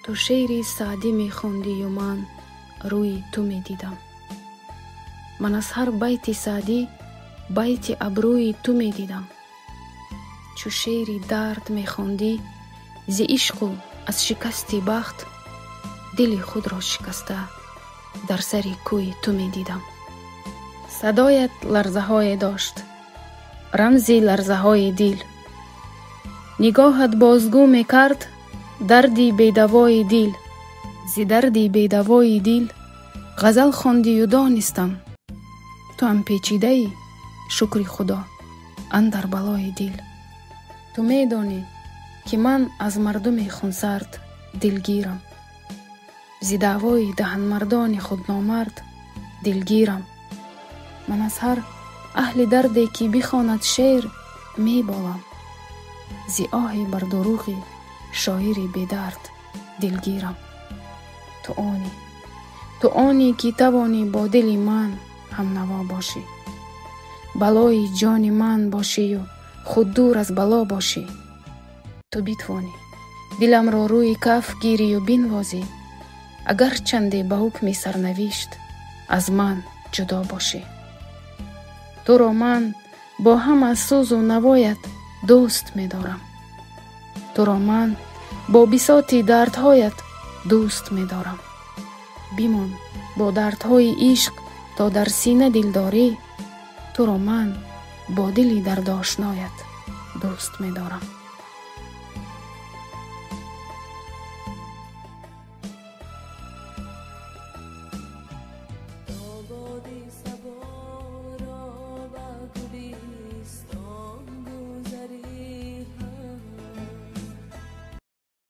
تو شعری سعدی می خوندی و من روی تو می دیدم. من از هر بیت سعدی بیت ابروی تو می دیدم. چو شعری درد می خوندی ز عشق و از شکستی بخت، دل خود را شکسته در سری کوی تو می دیدم. صدایت لرزه های داشت، رمزی لرزه های دل. نگاهت بازگو می کرد دردی بیدوای دل. زی دردی بیدوای دل غزل خواندی و دانستم تو هم پیچیده ای شکر خدا اندر بلای دل. تو می دانی که من از مردم خونسرد دلگیرم، زی دعوای دهن مردان خود نامرد دلگیرم. من از هر اهل دردی که بخواند شعر می بالم، زی آهی بر دروغی شاعری بی درد دلگیرم. تو آنی که توانی با دل من هم نوا باشی، بلای جان من باشی و خود دور از بلا باشی. تو بتوانی دلم را روی کف گیری و بنوازی، اگر چنده به حکم سرنوشت از من جدا باشی. تو را من با هم از سوز و نوایت دوست می دارم، تو را من با بساط دردهایت دوست می دارم. بیمان با دردهای عشق تا در سینه دل داری، تو را من با دلی درد آشنایت دوست می دارم.